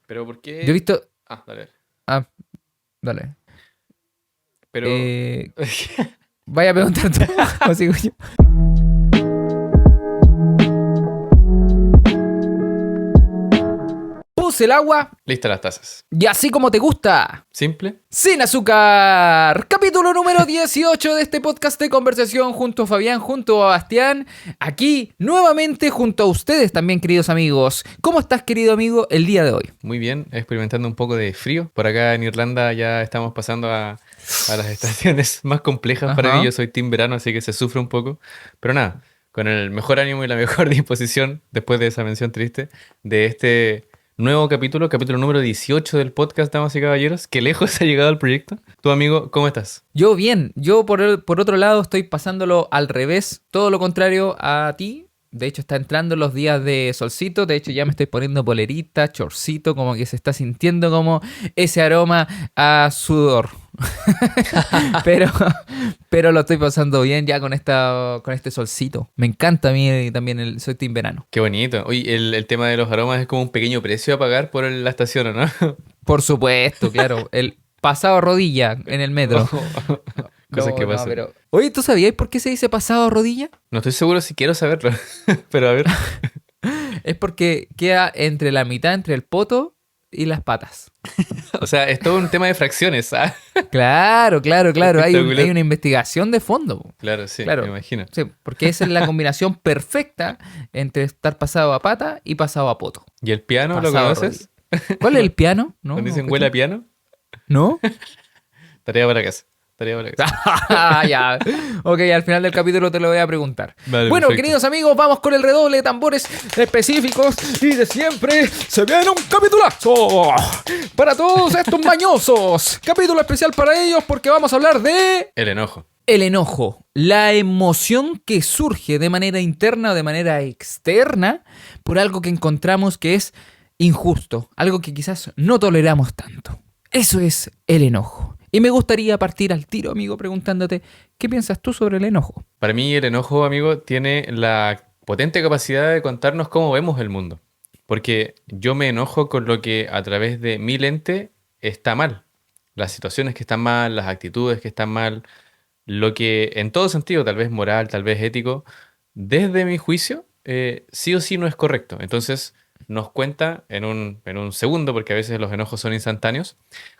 Pero ¿por Yo he qué? visto... Ah, dale. Ah, dale. Pero... Eh, Vaya a preguntar tú, o sigo yo. Puse el agua Listas las tazas. y así como te gusta. ¿Simple? Sin azúcar. Capítulo número 18 de este podcast de conversación junto a Fabián, junto a Bastián. Aquí nuevamente junto a ustedes también, queridos amigos. ¿Cómo estás, querido amigo, el día de hoy? Muy bien, experimentando un poco de frío. Por acá en Irlanda ya estamos pasando a las estaciones más complejas para mí. Ajá. Yo soy team verano, así que se sufre un poco. Pero nada, con el mejor ánimo y la mejor disposición, después de esa mención triste, de este nuevo capítulo, capítulo número 18 del podcast, damas y caballeros. Qué lejos ha llegado el proyecto. Tu amigo, ¿cómo estás? Yo bien, yo por otro lado estoy pasándolo al revés, todo lo contrario a ti. De hecho está entrando los días de solcito, de hecho ya me estoy poniendo polerita, chorcito, como que se está sintiendo como ese aroma a sudor. Pero, pero lo estoy pasando bien ya con este solcito. Me encanta a mí también soy team verano. Qué bonito. Oye, el tema de los aromas es como un pequeño precio a pagar por la estación, ¿o no? Por supuesto, claro, el pasado rodilla en el metro. Cosas que No, no, pasan. pero... Oye, ¿tú sabías por qué se dice pasado rodilla? No estoy seguro si quiero saberlo, pero a ver. Es porque queda entre la mitad entre el poto y las patas. O sea, es todo un tema de fracciones, ¿ah? Claro, claro, claro. Hay Espectacular. una investigación de fondo, po. Claro, sí, me Claro. imagino. Sí, porque esa es la combinación perfecta entre estar pasado a pata y pasado a poto. ¿Y el piano lo Pasado a rodilla. conoces? ¿Cuál es el piano? No, Cuando no, dicen huele a cacho. piano, ¿No? tarea para casa. Tarea para casa. Ya. Ok, al final del capítulo te lo voy a preguntar. Vale, Bueno, perfecto. queridos amigos, vamos con el redoble de tambores específicos y de siempre. Se viene un capitulazo para todos estos mañosos. Capítulo especial para ellos porque vamos a hablar de... El enojo. El enojo, la emoción que surge de manera interna o de manera externa por algo que encontramos que es injusto, algo que quizás no toleramos tanto. Eso es el enojo. Y me gustaría partir al tiro, amigo, preguntándote, ¿qué piensas tú sobre el enojo? Para mí el enojo, amigo, tiene la potente capacidad de contarnos cómo vemos el mundo. Porque yo me enojo con lo que a través de mi lente está mal. Las situaciones que están mal, las actitudes que están mal, lo que en todo sentido, tal vez moral, tal vez ético, desde mi juicio, sí o sí no es correcto. Entonces nos cuenta en un segundo, porque a veces los enojos son instantáneos,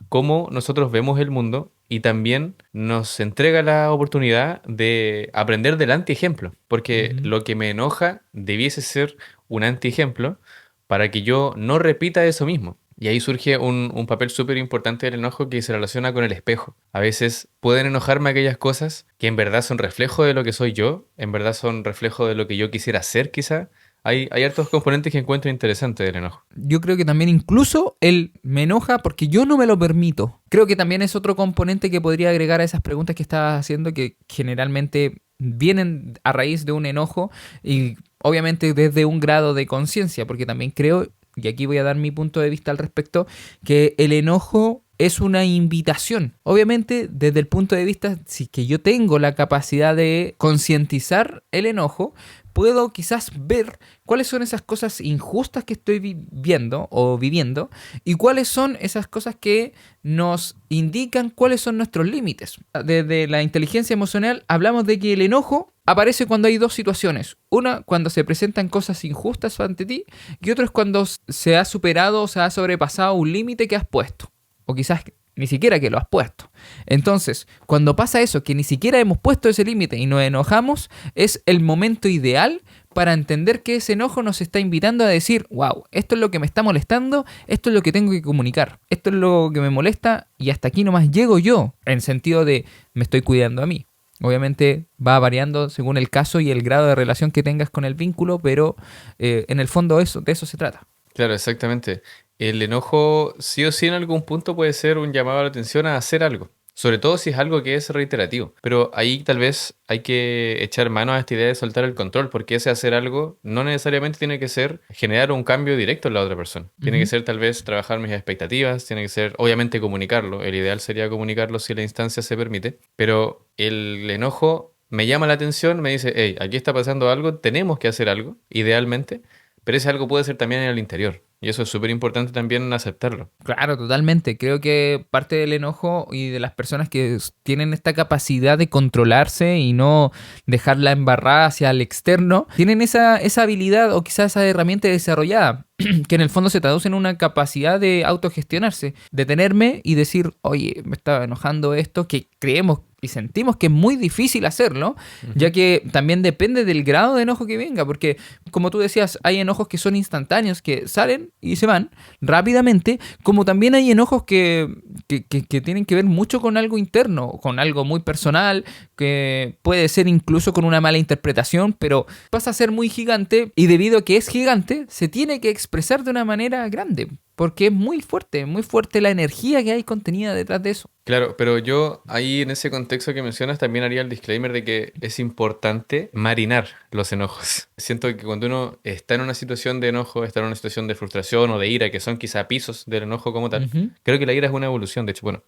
cómo nosotros vemos el mundo y también nos entrega la oportunidad de aprender del antiejemplo, porque Ujú. lo que me enoja debiese ser un antiejemplo para que yo no repita eso mismo. Y ahí surge un papel súper importante del enojo que se relaciona con el espejo. A veces pueden enojarme aquellas cosas que en verdad son reflejo de lo que soy yo, en verdad son reflejo de lo que yo quisiera ser quizá. Hay hartos componentes que encuentro interesantes del enojo. Yo creo que también incluso él me enoja porque yo no me lo permito. Creo que también es otro componente que podría agregar a esas preguntas que estabas haciendo que generalmente vienen a raíz de un enojo y obviamente desde un grado de conciencia, porque también creo, y aquí voy a dar mi punto de vista al respecto, que el enojo es una invitación. Obviamente, desde el punto de vista, si que yo tengo la capacidad de concientizar el enojo, puedo quizás ver cuáles son esas cosas injustas que estoy viendo o viviendo y cuáles son esas cosas que nos indican cuáles son nuestros límites. Desde la inteligencia emocional hablamos de que el enojo aparece cuando hay dos situaciones. Una, cuando se presentan cosas injustas ante ti y otra es cuando se ha superado o se ha sobrepasado un límite que has puesto. O quizás ni siquiera que lo has puesto. Entonces, cuando pasa eso, que ni siquiera hemos puesto ese límite y nos enojamos, es el momento ideal para entender que ese enojo nos está invitando a decir, wow, esto es lo que me está molestando, esto es lo que tengo que comunicar, esto es lo que me molesta y hasta aquí nomás llego yo, en sentido de me estoy cuidando a mí. Obviamente va variando según el caso y el grado de relación que tengas con el vínculo, pero en el fondo de eso se trata. Claro, exactamente. El enojo sí o sí en algún punto puede ser un llamado a la atención a hacer algo. Sobre todo si es algo que es reiterativo. Pero ahí tal vez hay que echar mano a esta idea de soltar el control, porque ese hacer algo no necesariamente tiene que ser generar un cambio directo en la otra persona. Tiene que Ujú. ser tal vez trabajar mis expectativas, tiene que ser obviamente comunicarlo. El ideal sería comunicarlo si la instancia se permite. Pero el enojo me llama la atención, me dice, hey, aquí está pasando algo, tenemos que hacer algo, idealmente. Pero ese algo puede ser también en el interior. Y eso es súper importante también aceptarlo. Claro, totalmente. Creo que parte del enojo y de las personas que tienen esta capacidad de controlarse y no dejarla embarrada hacia el externo, tienen esa habilidad o quizás esa herramienta desarrollada, que en el fondo se traduce en una capacidad de autogestionarse, detenerme y decir, oye, me estaba enojando esto, que creemos y sentimos que es muy difícil hacerlo, ya Ujú. que también depende del grado de enojo que venga, porque como tú decías, hay enojos que son instantáneos, que salen y se van rápidamente, como también hay enojos que tienen que ver mucho con algo interno, con algo muy personal, que puede ser incluso con una mala interpretación, pero pasa a ser muy gigante y debido a que es gigante, se tiene que expresar de una manera grande, porque es muy fuerte la energía que hay contenida detrás de eso. Claro, pero yo ahí en ese contexto que mencionas también haría el disclaimer de que es importante marinar los enojos. Siento que cuando uno está en una situación de enojo, está en una situación de frustración o de ira, que son quizá pisos del enojo como tal, Ujú. creo que la ira es una evolución, de hecho, bueno,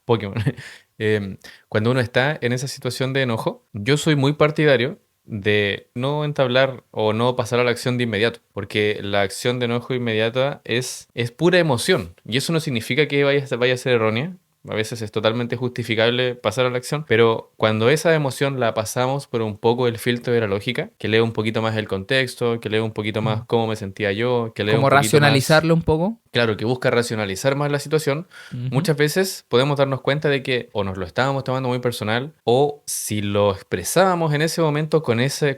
Pokémon. Cuando uno está en esa situación de enojo, yo soy muy partidario de no entablar o no pasar a la acción de inmediato, porque la acción de enojo inmediata es pura emoción y eso no significa que vaya a ser errónea. A veces es totalmente justificable pasar a la acción, pero cuando esa emoción la pasamos por un poco el filtro de la lógica, que leo un poquito más el contexto, que leo un poquito más Mm. cómo me sentía yo, que leo un Como poquito más, racionalizarlo un poco. claro, que busca racionalizar más la situación, Ujú. muchas veces podemos darnos cuenta de que o nos lo estábamos tomando muy personal o si lo expresábamos en ese momento con ese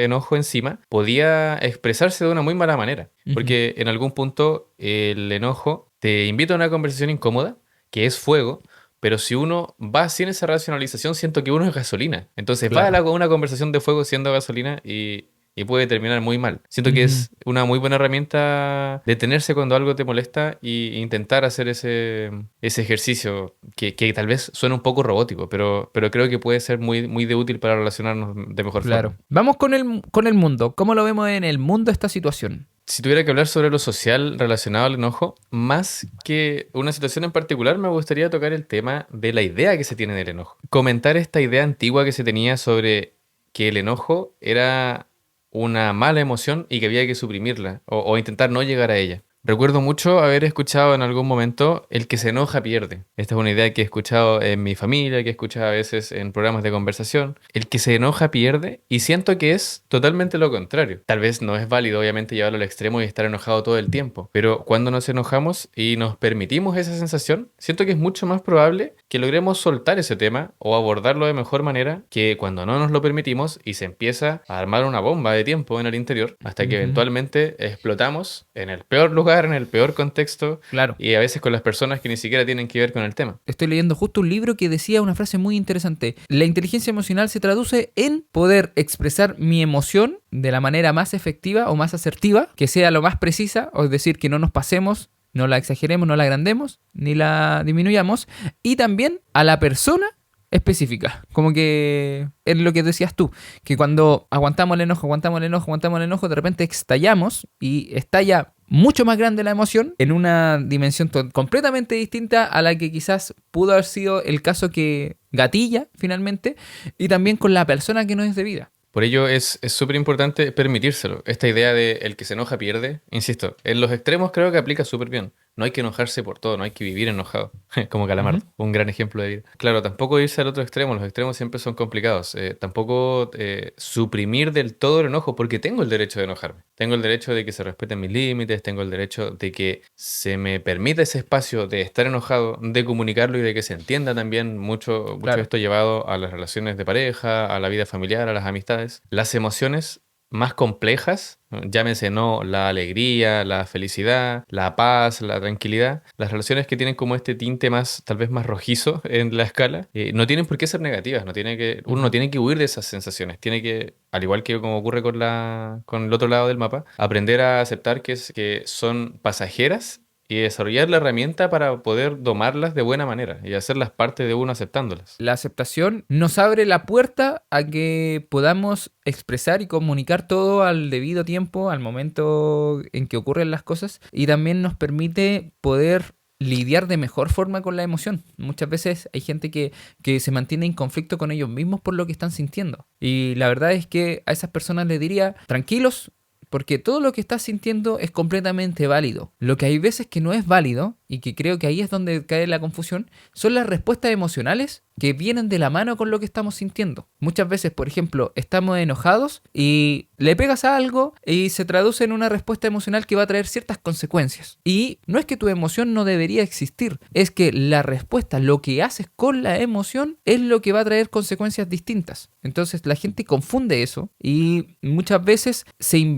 enojo encima, podía expresarse de una muy mala manera. Ujú. Porque en algún punto el enojo te invita a una conversación incómoda, que es fuego. Pero si uno va sin esa racionalización, siento que uno es gasolina. Entonces va a Claro. una conversación de fuego siendo gasolina y puede terminar muy mal. Siento que Ujú. es una muy buena herramienta detenerse cuando algo te molesta e intentar hacer ese ejercicio que tal vez suena un poco robótico, pero creo que puede ser muy, muy de útil para relacionarnos de mejor Claro. forma. Vamos con el mundo. ¿Cómo lo vemos en el mundo esta situación? Si tuviera que hablar sobre lo social relacionado al enojo, más que una situación en particular, me gustaría tocar el tema de la idea que se tiene del enojo. Comentar esta idea antigua que se tenía sobre que el enojo era una mala emoción y que había que suprimirla o intentar no llegar a ella. Recuerdo mucho haber escuchado en algún momento el que se enoja pierde. Esta es una idea que he escuchado en mi familia, que he escuchado a veces en programas de conversación. El que se enoja pierde y siento que es totalmente lo contrario. Tal vez no es válido obviamente llevarlo al extremo y estar enojado todo el tiempo, pero cuando nos enojamos y nos permitimos esa sensación, siento que es mucho más probable que logremos soltar ese tema o abordarlo de mejor manera que cuando no nos lo permitimos y se empieza a armar una bomba de tiempo en el interior hasta que Ujú. eventualmente explotamos en el peor lugar, en el peor contexto Claro. y a veces con las personas que ni siquiera tienen que ver con el tema. Estoy leyendo justo un libro que decía una frase muy interesante. La inteligencia emocional se traduce en poder expresar mi emoción de la manera más efectiva o más asertiva, que sea lo más precisa, o es decir, que no nos pasemos, no la exageremos, no la agrandemos, ni la disminuyamos, y también a la persona específica. Como que es lo que decías tú, que cuando aguantamos el enojo, aguantamos el enojo, aguantamos el enojo, de repente estallamos y estalla mucho más grande la emoción en una dimensión completamente distinta a la que quizás pudo haber sido el caso que gatilla finalmente y también con la persona que no es debida. Por ello es súper importante permitírselo. Esta idea de el que se enoja pierde, insisto, en los extremos creo que aplica súper bien. No hay que enojarse por todo, no hay que vivir enojado, como Ujú. Calamardo, un gran ejemplo de vida. Claro, tampoco irse al otro extremo, los extremos siempre son complicados. Tampoco suprimir del todo el enojo, porque tengo el derecho de enojarme. Tengo el derecho de que se respeten mis límites, tengo el derecho de que se me permita ese espacio de estar enojado, de comunicarlo y de que se entienda también mucho Claro. esto llevado a las relaciones de pareja, a la vida familiar, a las amistades. Las emociones más complejas, ¿no? Llámese no la alegría, la felicidad, la paz, la tranquilidad, las relaciones que tienen como este tinte más, tal vez más rojizo en la escala, no tienen por qué ser negativas, uno no Ujú. tiene que huir de esas sensaciones, tiene que, al igual que como ocurre con el otro lado del mapa, aprender a aceptar que son pasajeras y desarrollar la herramienta para poder domarlas de buena manera y hacerlas parte de uno aceptándolas. La aceptación nos abre la puerta a que podamos expresar y comunicar todo al debido tiempo, al momento en que ocurren las cosas, y también nos permite poder lidiar de mejor forma con la emoción. Muchas veces hay gente que se mantiene en conflicto con ellos mismos por lo que están sintiendo. Y la verdad es que a esas personas les diría, tranquilos, porque todo lo que estás sintiendo es completamente válido. Lo que hay veces que no es válido, y que creo que ahí es donde cae la confusión, son las respuestas emocionales que vienen de la mano con lo que estamos sintiendo. Muchas veces, por ejemplo, estamos enojados y le pegas a algo y se traduce en una respuesta emocional que va a traer ciertas consecuencias. Y no es que tu emoción no debería existir, es que la respuesta, lo que haces con la emoción, es lo que va a traer consecuencias distintas. Entonces la gente confunde eso y muchas veces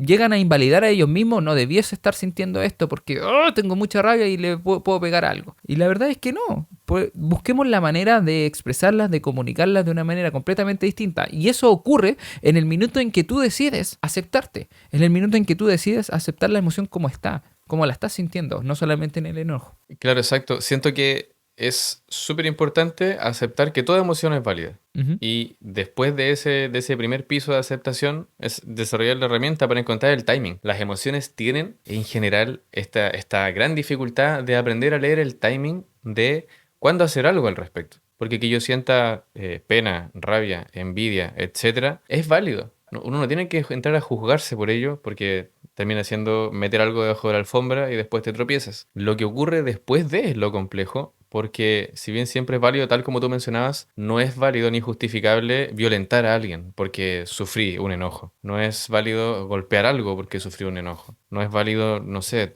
llegan a invalidar a ellos mismos. No debiese estar sintiendo esto porque tengo mucha rabia y le puedo pegar algo. Y la verdad es que no. Pues busquemos la manera de expresarlas, de comunicarlas de una manera completamente distinta. Y eso ocurre en el minuto en que tú decides aceptarte. En el minuto en que tú decides aceptar la emoción como está, como la estás sintiendo, no solamente en el enojo. Claro, exacto. Siento que es súper importante aceptar que toda emoción es válida. Ujú. Y después de ese primer piso de aceptación, es desarrollar la herramienta para encontrar el timing. Las emociones tienen, en general, esta gran dificultad de aprender a leer el timing de cuándo hacer algo al respecto. Porque que yo sienta pena, rabia, envidia, etcétera, es válido. Uno no tiene que entrar a juzgarse por ello, porque termina siendo meter algo debajo de la alfombra y después te tropiezas. Lo que ocurre después de es lo complejo, porque si bien siempre es válido, tal como tú mencionabas, no es válido ni justificable violentar a alguien porque sufrí un enojo. No es válido golpear algo porque sufrí un enojo. No es válido, no sé,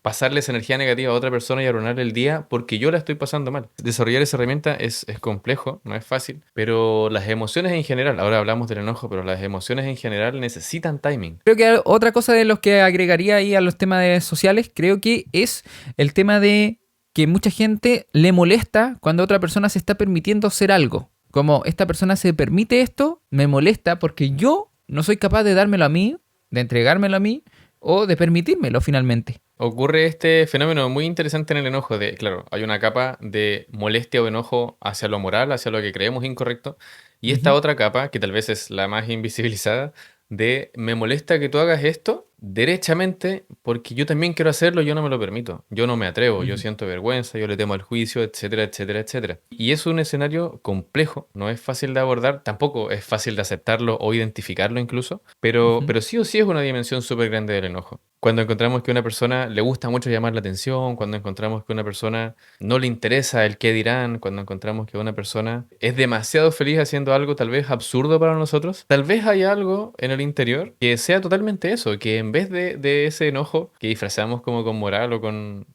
pasarle esa energía negativa a otra persona y arruinarle el día porque yo la estoy pasando mal. Desarrollar esa herramienta es complejo, no es fácil, pero las emociones en general, ahora hablamos del enojo, pero las emociones en general necesitan timing. Creo que otra cosa de los que agregaría ahí a los temas sociales, creo que es el tema de que mucha gente le molesta cuando otra persona se está permitiendo hacer algo. Como esta persona se permite esto, me molesta porque yo no soy capaz de dármelo a mí, de entregármelo a mí o de permitírmelo finalmente. Ocurre este fenómeno muy interesante en el enojo de, claro, hay una capa de molestia o enojo hacia lo moral, hacia lo que creemos incorrecto, y esta Ujú. otra capa, que tal vez es la más invisibilizada, de me molesta que tú hagas esto derechamente porque yo también quiero hacerlo y yo no me lo permito. Yo no me atrevo, yo Ujú. siento vergüenza, yo le temo al juicio, etcétera, etcétera, etcétera. Y es un escenario complejo, no es fácil de abordar, tampoco es fácil de aceptarlo o identificarlo incluso, Ujú. pero sí o sí es una dimensión súper grande del enojo. Cuando encontramos que a una persona le gusta mucho llamar la atención, cuando encontramos que a una persona no le interesa el qué dirán, cuando encontramos que una persona es demasiado feliz haciendo algo tal vez absurdo para nosotros, tal vez hay algo en el interior que sea totalmente eso, que en vez de ese enojo que disfrazamos como con moral o con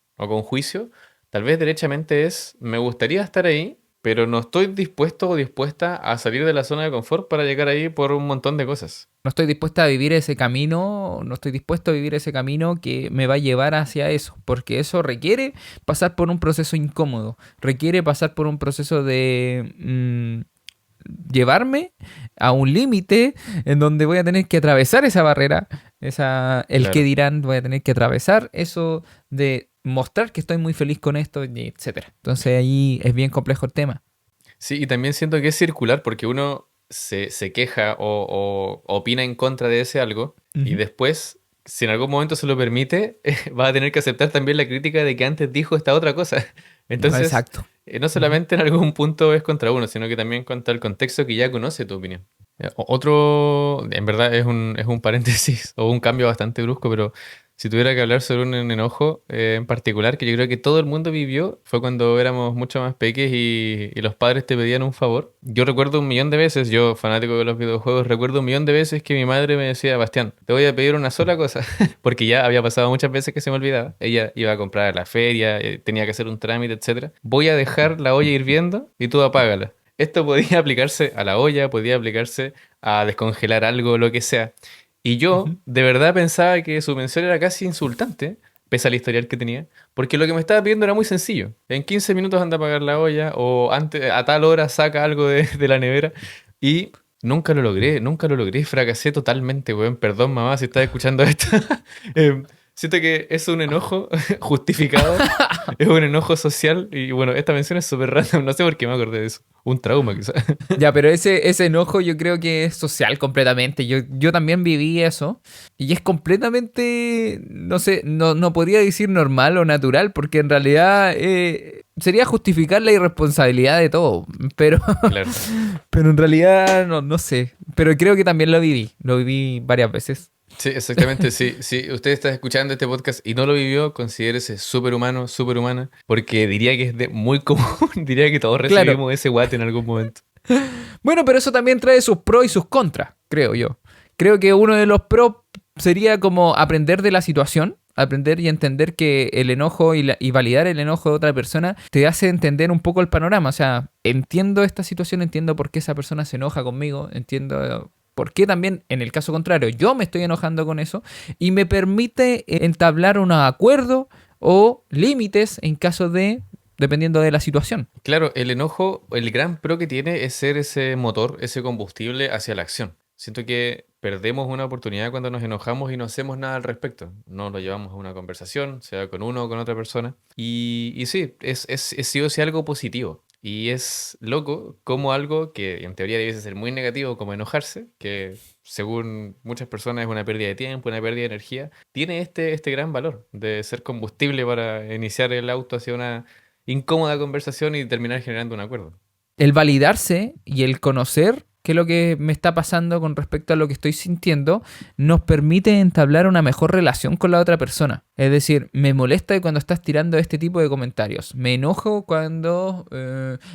juicio, tal vez derechamente es, me gustaría estar ahí, pero no estoy dispuesto o dispuesta a salir de la zona de confort para llegar ahí por un montón de cosas. No estoy dispuesta a vivir ese camino, no estoy dispuesto a vivir ese camino que me va a llevar hacia eso, porque eso requiere pasar por un proceso incómodo, requiere pasar por un proceso de llevarme a un límite en donde voy a tener que atravesar esa barrera, el que Claro. dirán, voy a tener que atravesar eso de mostrar que estoy muy feliz con esto, y etcétera. Entonces ahí es bien complejo el tema. Sí, y también siento que es circular porque uno se queja o opina en contra de ese algo y Ujú. después, si en algún momento se lo permite, va a tener que aceptar también la crítica de que antes dijo esta otra cosa. Entonces, Exacto. no Ujú. solamente en algún punto es contra uno, sino que también contra el contexto que ya conoce tu opinión. Otro, en verdad es un paréntesis o un cambio bastante brusco, pero si tuviera que hablar sobre un enojo en particular que yo creo que todo el mundo vivió, fue cuando éramos mucho más peques y los padres te pedían un favor. Yo recuerdo un millón de veces, yo fanático de los videojuegos, recuerdo un millón de veces que mi madre me decía, Bastián, te voy a pedir una sola cosa, porque ya había pasado muchas veces que se me olvidaba. Ella iba a comprar a la feria, tenía que hacer un trámite, etcétera. Voy a dejar la olla hirviendo y tú apágala. Esto podía aplicarse a la olla, podía aplicarse a descongelar algo, lo que sea. Y yo Ujú. de verdad pensaba que su mención era casi insultante, pese al historial que tenía, porque lo que me estaba pidiendo era muy sencillo. En 15 minutos anda a apagar la olla o antes, a tal hora saca algo de la nevera y nunca lo logré, fracasé totalmente, weón. Perdón, mamá, si estás escuchando esto. Eh, Siento que es un enojo justificado, es un enojo social y bueno, esta mención es súper random, no sé por qué me acordé de eso. Un trauma quizás. Ya, pero ese enojo yo creo que es social completamente. Yo también viví eso. Y es completamente, no sé, no podría decir normal o natural, porque en realidad sería justificar la irresponsabilidad de todo. Pero, Claro. pero en realidad no sé. Pero creo que también lo viví varias veces. Sí, exactamente, sí. Si usted está escuchando este podcast y no lo vivió, considérese superhumano, superhumana, porque diría que es de muy común, diría que todos Claro. recibimos ese guate en algún momento. Bueno, pero eso también trae sus pros y sus contras, creo yo. Creo que uno de los pros sería como aprender de la situación, aprender y entender que el enojo y validar el enojo de otra persona te hace entender un poco el panorama. O sea, entiendo esta situación, entiendo por qué esa persona se enoja conmigo, entiendo por qué también, en el caso contrario, yo me estoy enojando con eso y me permite entablar un acuerdo o límites en caso de, dependiendo de la situación. Claro, el enojo, el gran pro que tiene es ser ese motor, ese combustible hacia la acción. Siento que perdemos una oportunidad cuando nos enojamos y no hacemos nada al respecto. No lo llevamos a una conversación, sea con uno o con otra persona. Y sí, es sí o sí algo positivo. Y es loco como algo que en teoría debiese ser muy negativo, como enojarse, que según muchas personas es una pérdida de tiempo, una pérdida de energía, tiene este gran valor de ser combustible para iniciar el auto hacia una incómoda conversación y terminar generando un acuerdo. El validarse y el conocer qué es lo que me está pasando con respecto a lo que estoy sintiendo nos permite entablar una mejor relación con la otra persona. Es decir, me molesta cuando estás tirando este tipo de comentarios. Me enojo cuando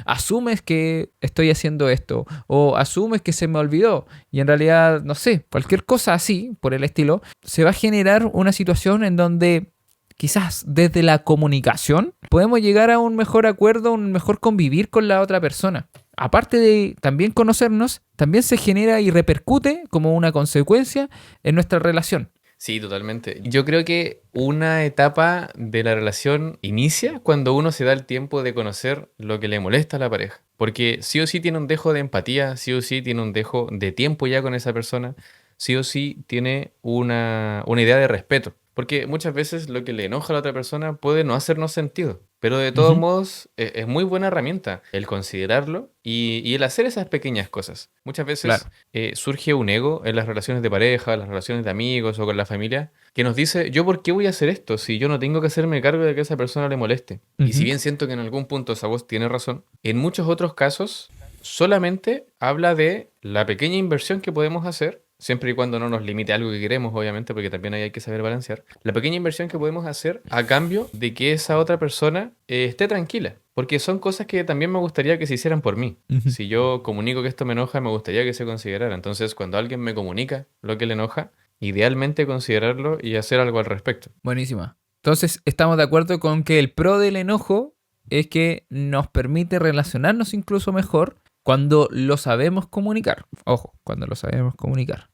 asumes que estoy haciendo esto o asumes que se me olvidó y en realidad, no sé, cualquier cosa así, por el estilo, se va a generar una situación en donde quizás desde la comunicación podemos llegar a un mejor acuerdo, un mejor convivir con la otra persona. Aparte de también conocernos, también se genera y repercute como una consecuencia en nuestra relación. Sí, totalmente. Yo creo que una etapa de la relación inicia cuando uno se da el tiempo de conocer lo que le molesta a la pareja. Porque sí o sí tiene un dejo de empatía, sí o sí tiene un dejo de tiempo ya con esa persona, sí o sí tiene una idea de respeto. Porque muchas veces lo que le enoja a la otra persona puede no hacernos sentido. Pero de todos Ujú. modos es muy buena herramienta el considerarlo y el hacer esas pequeñas cosas. Muchas veces Claro. surge un ego en las relaciones de pareja, las relaciones de amigos o con la familia, que nos dice, ¿yo por qué voy a hacer esto si yo no tengo que hacerme cargo de que a esa persona le moleste? Y si Ujú. bien siento que en algún punto esa voz tiene razón, en muchos otros casos solamente habla de la pequeña inversión que podemos hacer, siempre y cuando no nos limite algo que queremos, obviamente, porque también ahí hay que saber balancear, la pequeña inversión que podemos hacer a cambio de que esa otra persona esté tranquila, porque son cosas que también me gustaría que se hicieran por mí. Ujú. Si yo comunico que esto me enoja, me gustaría que se considerara. Entonces, cuando alguien me comunica lo que le enoja, idealmente considerarlo y hacer algo al respecto. Buenísima. Entonces, estamos de acuerdo con que el pro del enojo es que nos permite relacionarnos incluso mejor cuando lo sabemos comunicar. Ojo, cuando lo sabemos comunicar.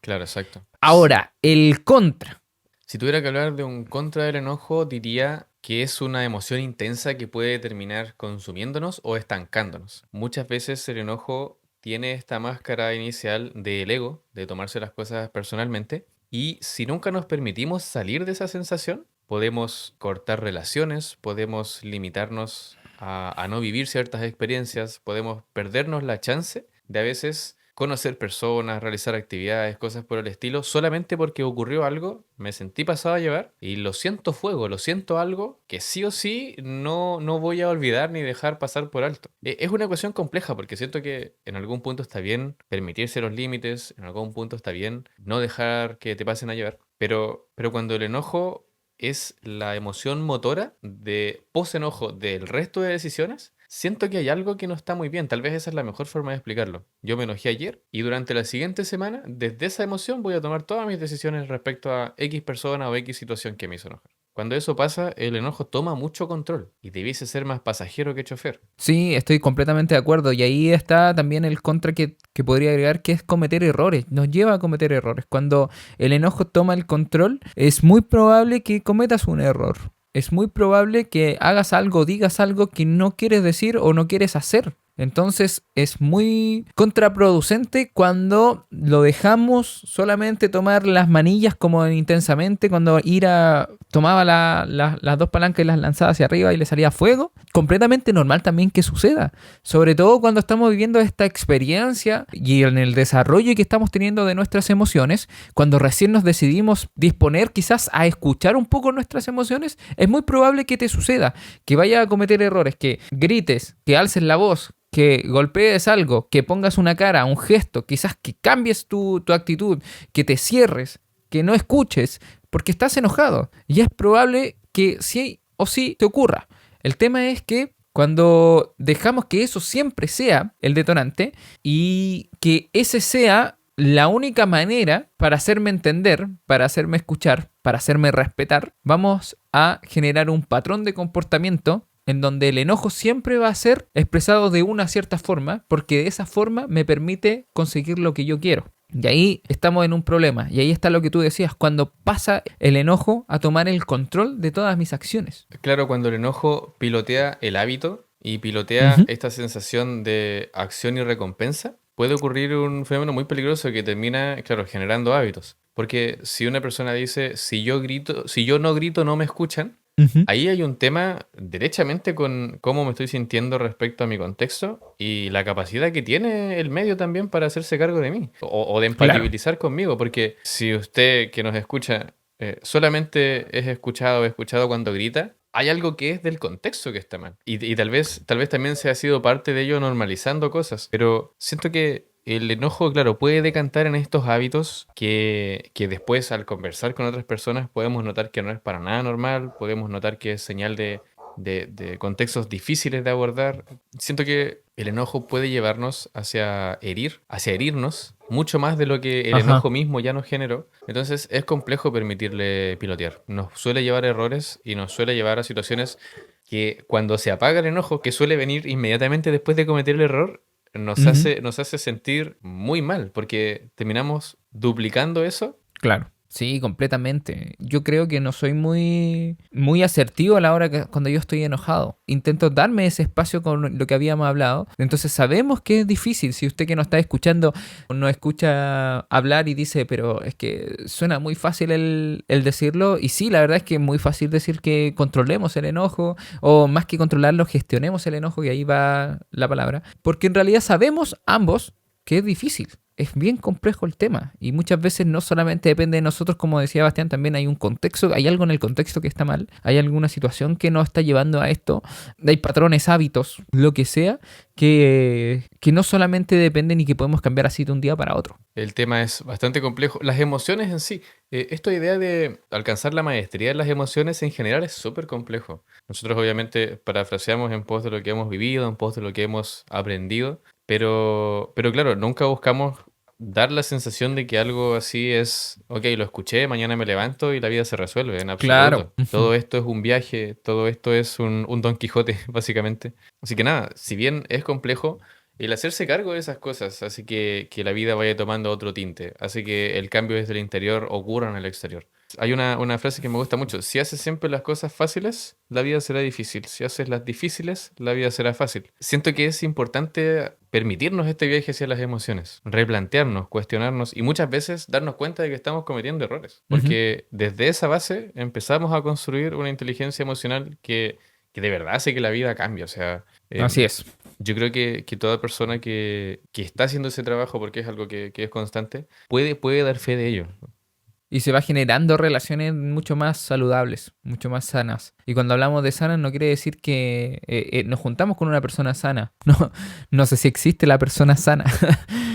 Claro, exacto. Ahora, el contra. Si tuviera que hablar de un contra del enojo, diría que es una emoción intensa que puede terminar consumiéndonos o estancándonos. Muchas veces el enojo tiene esta máscara inicial del ego, de tomarse las cosas personalmente, y si nunca nos permitimos salir de esa sensación, podemos cortar relaciones, podemos limitarnos a no vivir ciertas experiencias, podemos perdernos la chance de a veces conocer personas, realizar actividades, cosas por el estilo, solamente porque ocurrió algo, me sentí pasado a llevar y lo siento fuego, lo siento algo que sí o sí no voy a olvidar ni dejar pasar por alto. Es una ecuación compleja porque siento que en algún punto está bien permitirse los límites, en algún punto está bien no dejar que te pasen a llevar, pero cuando el enojo es la emoción motora de post-enojo del resto de decisiones, siento que hay algo que no está muy bien. Tal vez esa es la mejor forma de explicarlo. Yo me enojé ayer y durante la siguiente semana, desde esa emoción, voy a tomar todas mis decisiones respecto a X persona o X situación que me hizo enojar. Cuando eso pasa, el enojo toma mucho control y debiese ser más pasajero que chofer. Sí, estoy completamente de acuerdo. Y ahí está también el contra que podría agregar, que es cometer errores. Nos lleva a cometer errores. Cuando el enojo toma el control, es muy probable que cometas un error. Es muy probable que hagas algo, digas algo que no quieres decir o no quieres hacer. Entonces es muy contraproducente cuando lo dejamos solamente tomar las manillas como intensamente, cuando Ira tomaba las dos palancas y las lanzaba hacia arriba y le salía fuego. Completamente normal también que suceda, sobre todo cuando estamos viviendo esta experiencia y en el desarrollo que estamos teniendo de nuestras emociones, cuando recién nos decidimos disponer quizás a escuchar un poco nuestras emociones, es muy probable que te suceda, que vayas a cometer errores, que grites, que alces la voz, que golpees algo, que pongas una cara, un gesto, quizás que cambies tu actitud, que te cierres, que no escuches porque estás enojado. Y es probable que sí o sí te ocurra. El tema es que cuando dejamos que eso siempre sea el detonante y que ese sea la única manera para hacerme entender, para hacerme escuchar, para hacerme respetar, vamos a generar un patrón de comportamiento en donde el enojo siempre va a ser expresado de una cierta forma, porque de esa forma me permite conseguir lo que yo quiero. Y ahí estamos en un problema. Y ahí está lo que tú decías, cuando pasa el enojo a tomar el control de todas mis acciones. Claro, cuando el enojo pilotea el hábito y pilotea Ujú. esta sensación de acción y recompensa, puede ocurrir un fenómeno muy peligroso que termina, claro, generando hábitos. Porque si una persona dice, si yo grito, si yo no grito, no me escuchan, Ujú. ahí hay un tema derechamente con cómo me estoy sintiendo respecto a mi contexto y la capacidad que tiene el medio también para hacerse cargo de mí o de Claro. empatizar conmigo, porque si usted que nos escucha solamente es escuchado o escuchado cuando grita, hay algo que es del contexto que está mal. Y tal vez también se ha sido parte de ello normalizando cosas, pero siento que el enojo, claro, puede decantar en estos hábitos que después al conversar con otras personas podemos notar que no es para nada normal, podemos notar que es señal de contextos difíciles de abordar. Siento que el enojo puede llevarnos hacia herirnos, mucho más de lo que el Ajá. enojo mismo ya nos generó. Entonces es complejo permitirle pilotear. Nos suele llevar a errores y nos suele llevar a situaciones que cuando se apaga el enojo, que suele venir inmediatamente después de cometer el error, Ujú. nos hace sentir muy mal, porque terminamos duplicando eso. Claro. Sí, completamente. Yo creo que no soy muy asertivo a la hora que cuando yo estoy enojado. Intento darme ese espacio con lo que habíamos hablado. Entonces sabemos que es difícil. Si usted que nos está escuchando no escucha hablar y dice, pero es que suena muy fácil el decirlo. Y sí, la verdad es que es muy fácil decir que controlemos el enojo o más que controlarlo, gestionemos el enojo, y ahí va la palabra. Porque en realidad sabemos ambos que es difícil. Es bien complejo el tema y muchas veces no solamente depende de nosotros, como decía Bastián, también hay un contexto, hay algo en el contexto que está mal, hay alguna situación que nos está llevando a esto, hay patrones, hábitos, lo que sea, que no solamente dependen y que podemos cambiar así de un día para otro. El tema es bastante complejo. Las emociones en sí, esta idea de alcanzar la maestría de las emociones en general es súper complejo. Nosotros obviamente parafraseamos en pos de lo que hemos vivido, en pos de lo que hemos aprendido, pero claro, nunca buscamos dar la sensación de que algo así es, ok, lo escuché, mañana me levanto y la vida se resuelve, en Claro. absoluto. Todo esto es un viaje, todo esto es un Don Quijote, básicamente. Así que nada, si bien es complejo, el hacerse cargo de esas cosas hace que la vida vaya tomando otro tinte, hace que el cambio desde el interior ocurra en el exterior. Hay una frase que me gusta mucho, si haces siempre las cosas fáciles, la vida será difícil, si haces las difíciles, la vida será fácil. Siento que es importante permitirnos este viaje hacia las emociones, replantearnos, cuestionarnos y muchas veces darnos cuenta de que estamos cometiendo errores, Ujú. porque desde esa base empezamos a construir una inteligencia emocional que de verdad hace que la vida cambie, o sea... Así es. Yo creo que toda persona que está haciendo ese trabajo, porque es algo que es constante, puede dar fe de ello. Y se va generando relaciones mucho más saludables, mucho más sanas. Y cuando hablamos de sanas no quiere decir que nos juntamos con una persona sana. No, no sé si existe la persona sana,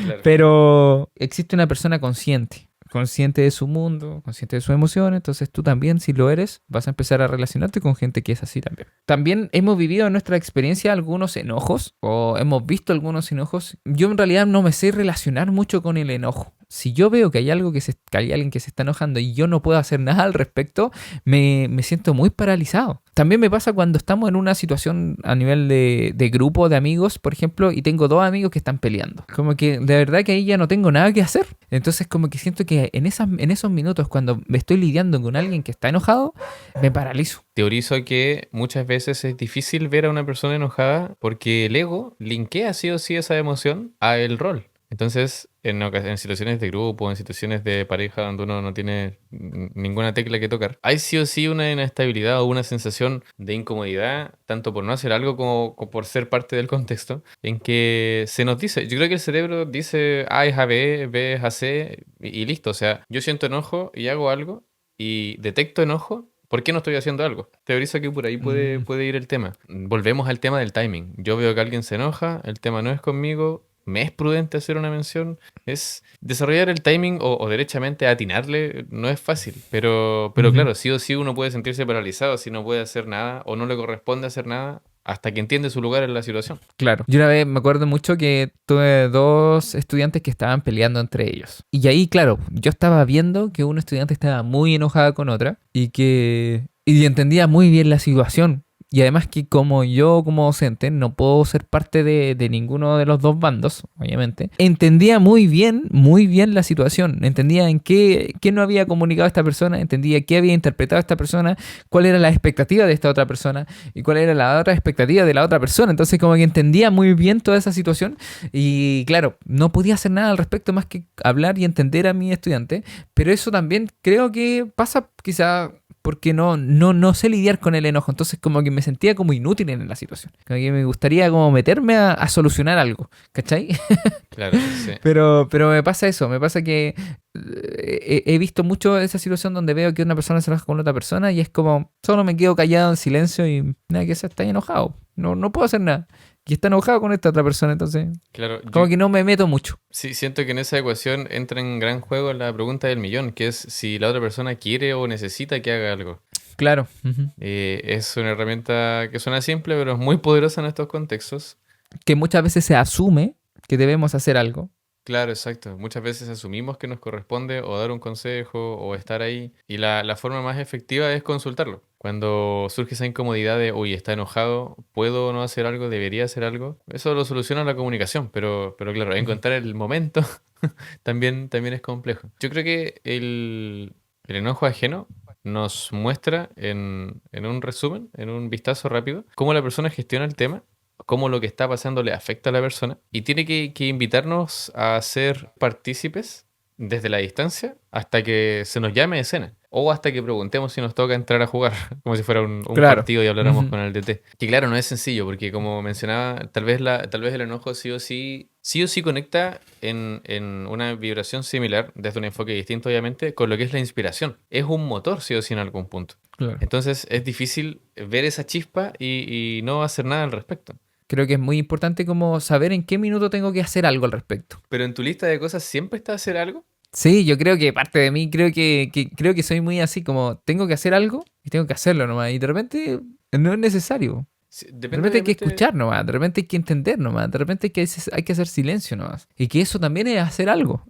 Claro. pero existe una persona consciente. Consciente de su mundo, consciente de sus emociones. Entonces tú también, si lo eres, vas a empezar a relacionarte con gente que es así también. También hemos vivido en nuestra experiencia algunos enojos o hemos visto algunos enojos. Yo en realidad no me sé relacionar mucho con el enojo. Si yo veo que hay algo que hay alguien que se está enojando y yo no puedo hacer nada al respecto, me siento muy paralizado. También me pasa cuando estamos en una situación a nivel de grupo de amigos, por ejemplo, y tengo dos amigos que están peleando. Como que de verdad que ahí ya no tengo nada que hacer. Entonces como que siento que en esos minutos cuando me estoy lidiando con alguien que está enojado, me paralizo. Teorizo que muchas veces es difícil ver a una persona enojada porque el ego linkea sí o sí esa emoción a el rol. Entonces, en situaciones de grupo, en situaciones de pareja donde uno no tiene ninguna tecla que tocar, hay sí o sí una inestabilidad o una sensación de incomodidad, tanto por no hacer algo como por ser parte del contexto, en que se nos dice, yo creo que el cerebro dice A es a B, B es a C y listo. O sea, yo siento enojo y hago algo y detecto enojo. ¿Por qué no estoy haciendo algo? Teorizo que por ahí Mm. puede ir el tema. Volvemos al tema del timing. Yo veo que alguien se enoja, el tema no es conmigo, me es prudente hacer una mención. Es desarrollar el timing o derechamente atinarle no es fácil, pero Ujú. claro, sí o sí uno puede sentirse paralizado si no puede hacer nada o no le corresponde hacer nada hasta que entiende su lugar en la situación. Claro. Yo una vez me acuerdo mucho que tuve dos estudiantes que estaban peleando entre ellos. Y ahí, claro, yo estaba viendo que un estudiante estaba muy enojada con otra y que... Y entendía muy bien la situación. Y además que como yo como docente no puedo ser parte de ninguno de los dos bandos, obviamente, entendía muy bien la situación. Entendía en qué no había comunicado esta persona, entendía qué había interpretado esta persona, cuál era la expectativa de esta otra persona y cuál era la otra expectativa de la otra persona. Entonces como que entendía muy bien toda esa situación y claro, no podía hacer nada al respecto más que hablar y entender a mi estudiante, pero eso también creo que pasa quizá porque no sé lidiar con el enojo. Entonces como que me sentía como inútil en la situación. Como que me gustaría como meterme a solucionar algo, ¿cachai? Claro, sí. Pero me pasa eso, me pasa que he visto mucho esa situación donde veo que una persona se enoja con otra persona y es como, solo me quedo callado en silencio y nada que sea, está enojado. No puedo hacer nada. Y está enojado con esta otra persona, entonces Claro, yo como que no me meto mucho. sí siento que en esa ecuación entra en gran juego la pregunta del millón, que es si la otra persona quiere o necesita que haga algo. Claro. Ujú. Es una herramienta que suena simple, pero es muy poderosa en estos contextos. Que muchas veces se asume que debemos hacer algo. Claro, exacto. Muchas veces asumimos que nos corresponde o dar un consejo o estar ahí. Y la forma más efectiva es consultarlo. Cuando surge esa incomodidad de, uy, está enojado, ¿puedo o no hacer algo? ¿Debería hacer algo? Eso lo soluciona la comunicación, pero claro, Ujú. encontrar el momento también es complejo. Yo creo que el enojo ajeno nos muestra en un resumen, en un vistazo rápido, cómo la persona gestiona el tema, cómo lo que está pasando le afecta a la persona y tiene que invitarnos a ser partícipes desde la distancia hasta que se nos llame a escena. O hasta que preguntemos si nos toca entrar a jugar, como si fuera un Claro. partido y habláramos Ujú. con el DT. Que claro, no es sencillo, porque como mencionaba, tal vez el enojo sí o sí conecta en una vibración similar, desde un enfoque distinto, obviamente, con lo que es la inspiración. Es un motor, sí o sí, en algún punto. Claro. Entonces es difícil ver esa chispa y no hacer nada al respecto. Creo que es muy importante como saber en qué minuto tengo que hacer algo al respecto. Pero en tu lista de cosas siempre está hacer algo. Sí, yo creo que parte de mí creo que soy muy así, como tengo que hacer algo y tengo que hacerlo nomás. Y de repente no es necesario. Sí, De depende repente hay que obviamente. escuchar nomás, de repente hay que entender nomás, de repente hay que hacer silencio nomás. Y que eso también es hacer algo.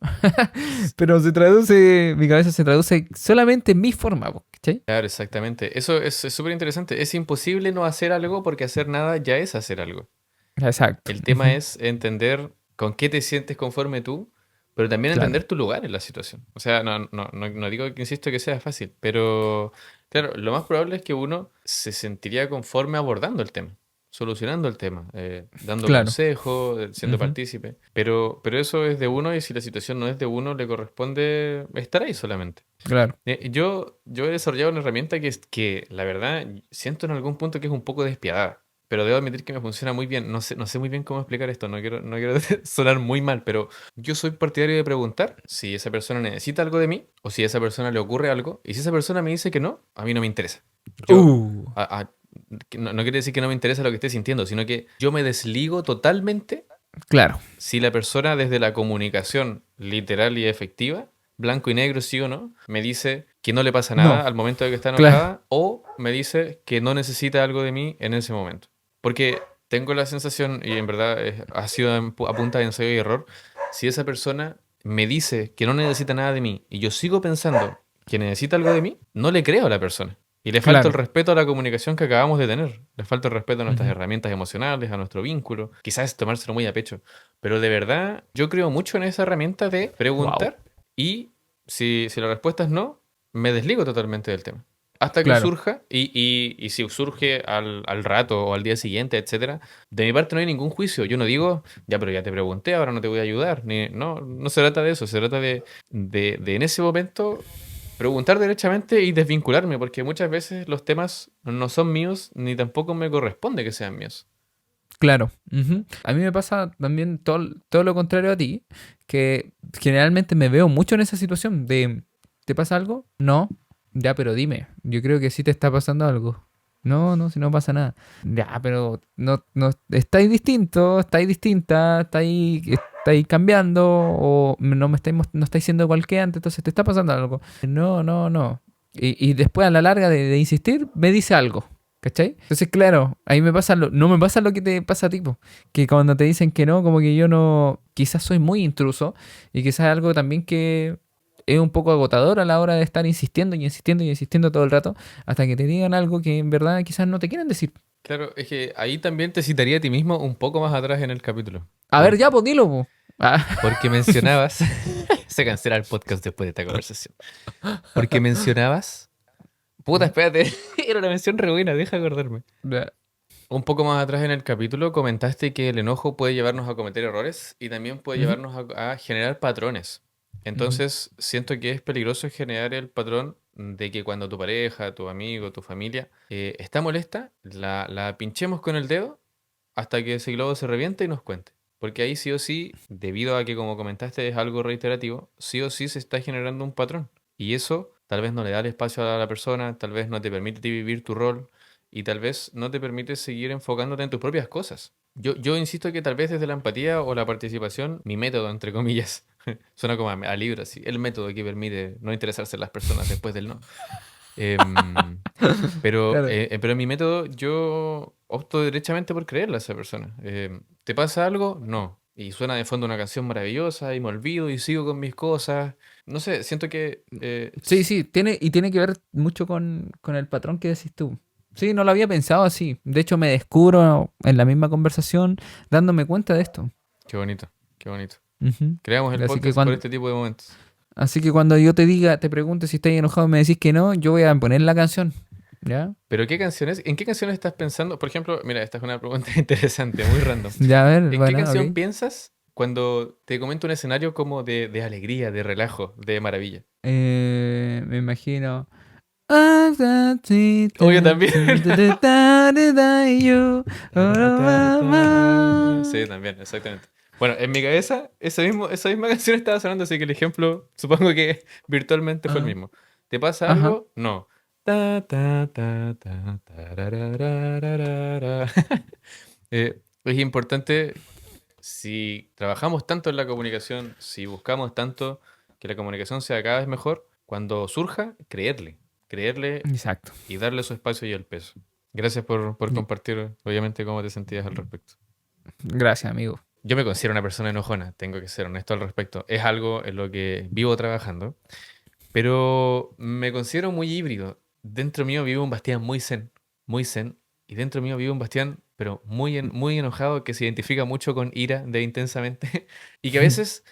Pero mi cabeza se traduce solamente en mi forma, po, ¿cachai? Claro, exactamente. Eso es súper interesante. Es imposible no hacer algo porque hacer nada ya es hacer algo. Exacto. El tema Ujú. es entender con qué te sientes conforme tú, pero también Claro, entender tu lugar en la situación. O sea, no digo que insisto que sea fácil, pero claro, lo más probable es que uno se sentiría conforme abordando el tema, solucionando el tema, dando claro. consejos, siendo Ujú. partícipe. Pero eso es de uno y si la situación no es de uno, le corresponde estar ahí solamente. Claro. Yo he desarrollado una herramienta que la verdad siento en algún punto que es un poco despiadada, pero debo admitir que me funciona muy bien. No sé muy bien cómo explicar esto, no quiero sonar muy mal, pero yo soy partidario de preguntar si esa persona necesita algo de mí o si a esa persona le ocurre algo, y si esa persona me dice que no, a mí no me interesa. Yo, Uh, que no quiere decir que no me interesa lo que esté sintiendo, sino que yo me desligo totalmente claro. si la persona desde la comunicación literal y efectiva, blanco y negro, sí o no, me dice que no le pasa No, nada al momento de que está claro. enojada o me dice que no necesita algo de mí en ese momento. Porque tengo la sensación, y en verdad ha sido a punta de ensayo y error, si esa persona me dice que no necesita nada de mí y yo sigo pensando que necesita algo de mí, no le creo a la persona. Y le falta el Claro. respeto a la comunicación que acabamos de tener. Le falta el respeto a nuestras Ujú. herramientas emocionales, a nuestro vínculo. Quizás es tomárselo muy a pecho. Pero de verdad, yo creo mucho en esa herramienta de Wow. preguntar y si la respuesta es no, me desligo totalmente del tema. Hasta que Claro. surja y si surge al rato o al día siguiente, etcétera, de mi parte no hay ningún juicio. Yo no digo, ya, pero ya te pregunté, ahora no te voy a ayudar. No se trata de eso, se trata de en ese momento preguntar derechamente y desvincularme, porque muchas veces los temas no son míos ni tampoco me corresponde que sean míos. Claro. Ujú. A mí me pasa también todo lo contrario a ti, que generalmente me veo mucho en esa situación de, ¿te pasa algo? No. Ya, pero dime. Yo creo que sí te está pasando algo. No, no, si no pasa nada. Ya, pero no, estáis distinto, estáis distinta, estáis cambiando, o no estáis siendo igual que antes, entonces te está pasando algo. No, no, no. Y después a la larga de insistir, me dice algo. ¿Cachai? Entonces, claro, ahí no me pasa lo que te pasa a ti, po, que cuando te dicen que no, como que yo no, quizás soy muy intruso, y quizás algo también que es un poco agotador a la hora de estar insistiendo y insistiendo y insistiendo todo el rato hasta que te digan algo que en verdad quizás no te quieren decir. Claro, es que ahí también te citaría a ti mismo un poco más atrás en el capítulo. A ver, ya, pues dilo, po. Ah, Porque mencionabas, se cancela el podcast después de esta conversación. Porque mencionabas, puta, ¿Mm? espérate, era una mención re buena, deja acordarme. Ya. Un poco más atrás en el capítulo comentaste que el enojo puede llevarnos a cometer errores y también puede Ujú, llevarnos a generar patrones. ujú. Entonces, siento que es peligroso generar el patrón de que cuando tu pareja, tu amigo, tu familia está molesta, la pinchemos con el dedo hasta que ese globo se reviente y nos cuente. Porque ahí sí o sí, debido a que como comentaste es algo reiterativo, sí o sí se está generando un patrón. Y eso tal vez no le da el espacio a la persona, tal vez no te permite a ti vivir tu rol y tal vez no te permite seguir enfocándote en tus propias cosas. Yo insisto que tal vez desde la empatía o la participación, mi método, entre comillas, suena como a libro así, el método que permite no interesarse en las personas después del no. Em, Claro. pero en mi método yo opto derechamente por creerle a esa persona. ¿Te pasa algo? No. Y suena de fondo una canción maravillosa y me olvido y sigo con mis cosas. No sé, siento que Sí, sí, tiene que ver mucho con el patrón que decís tú. Sí, no lo había pensado así. De hecho, me descubro en la misma conversación dándome cuenta de esto. qué bonito, qué bonito. Ujú. Creamos el Así que podcast por cuando, este tipo de momentos. Así que cuando yo te diga, te pregunte si estás enojado y me decís que no, yo voy a poner la canción. ¿Ya? Pero ¿qué canciones? ¿En qué canciones estás pensando? Por ejemplo, mira, esta es una pregunta interesante, muy random. Ya, a ver, ¿En qué bueno, canción ok. piensas cuando te comento un escenario como de alegría, de relajo, de maravilla? Me imagino. Oh, yo también. Ta, ta, ta. Sí, también, exactamente. Bueno, en mi cabeza esa misma canción estaba sonando, así que el ejemplo supongo que virtualmente fue el Ah, mismo. ¿Te pasa ajá. algo? No. Ta, ta, ta, ta, tarararararara. Es importante, si trabajamos tanto en la comunicación, si buscamos tanto que la comunicación sea cada vez mejor, cuando surja, creerle Exacto. y darle su espacio y el peso. Gracias por compartir, obviamente, cómo te sentías al respecto. Gracias, amigo. Yo me considero una persona enojona, tengo que ser honesto al respecto. Es algo en lo que vivo trabajando, pero me considero muy híbrido. Dentro mío vive un Bastián muy zen, y dentro mío vive un Bastián, pero muy enojado, que se identifica mucho con ira de intensamente, y que a veces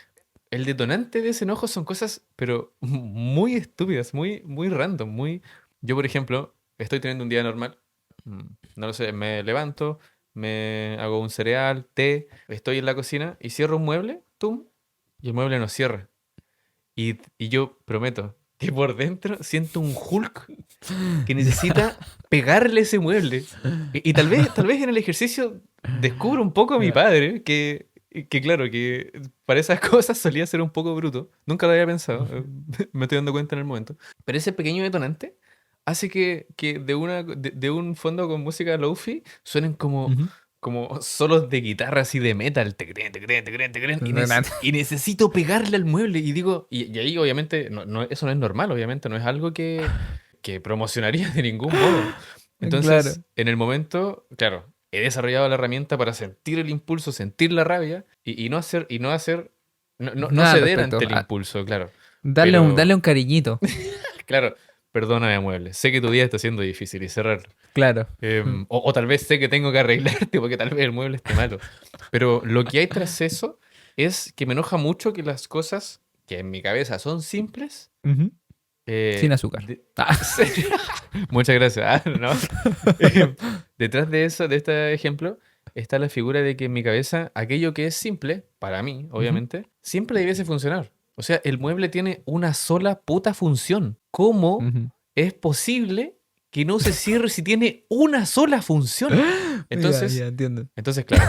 el detonante de ese enojo son cosas, pero muy estúpidas, muy random, muy... Yo, por ejemplo, estoy teniendo un día normal, mm, no lo sé, me levanto, me hago un cereal, té, estoy en la cocina y cierro un mueble, tum, y el mueble no cierra. Y yo prometo que por dentro siento un Hulk que Ya. necesita pegarle ese mueble. Y tal vez en el ejercicio descubro un poco a mi Ya. padre, que claro, que para esas cosas solía ser un poco bruto. Nunca lo había pensado, Ujú, me estoy dando cuenta en el momento. Pero ese pequeño detonante hace que de un fondo con música lofi suenen ujú. como solos de guitarra así de metal, tecrén, tecrén, tecrén, tecrén, Renata. y necesito pegarle al mueble. Y digo, y ahí obviamente eso no es normal, obviamente, no es algo que promocionaría de ningún modo. Claro. Entonces, en el momento, claro, he desarrollado la herramienta para sentir el impulso, sentir la rabia no Nada al ceder respecto. ante el impulso, claro. Darle Pero, un cariñito. claro, perdóname, mueble. Sé que tu día está siendo difícil y cerrarlo. Claro. Mm. O tal vez sé que tengo que arreglarte porque tal vez el mueble esté malo. Pero lo que hay tras eso es que me enoja mucho que las cosas que en mi cabeza son simples, Ujú. Sin eh, azúcar. de- Ah. muchas gracias. Ah, no. Eh, Detrás de eso, de este ejemplo, está la figura de que en mi cabeza aquello que es simple, para mí, Ujú, obviamente, siempre debiese funcionar. O sea, el mueble tiene una sola puta función. ¿Cómo ujú. es posible que no se cierre si tiene una sola función? Ya, Entonces, ya entiendo. entonces, claro,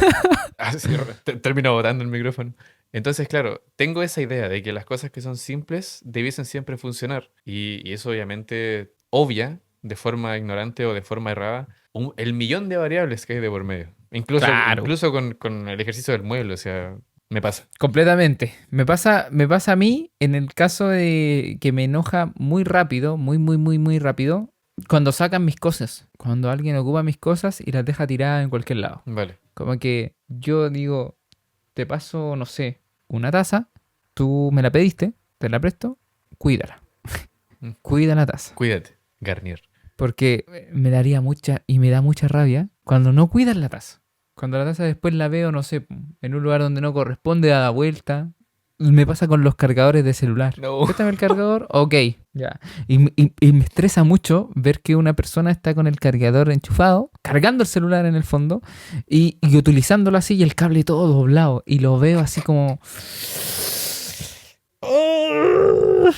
así, termino botando el micrófono. Entonces, claro, tengo esa idea de que las cosas que son simples debiesen siempre funcionar. Y eso obviamente obvia de forma ignorante o de forma errada el millón de variables que hay de por medio. Claro. Incluso con el ejercicio del mueble, o sea, me pasa. Completamente. Me pasa a mí en el caso de que me enoja muy rápido, muy rápido, cuando sacan mis cosas. Cuando alguien ocupa mis cosas y las deja tiradas en cualquier lado. Vale. Como que yo digo, te paso, no sé, una taza, tú me la pediste, te la presto, cuídala. Mm. Cuida la taza. Cuídate, Garnier. Porque me daría mucha y me da mucha rabia cuando no cuidas la taza. Cuando la taza después la veo, no sé, en un lugar donde no corresponde, a la vuelta. Me pasa con los cargadores de celular. No. Préstame el cargador, ok, ya. Y me estresa mucho ver que una persona está con el cargador enchufado, cargando el celular en el fondo y utilizándolo así y el cable todo doblado. Y lo veo así como...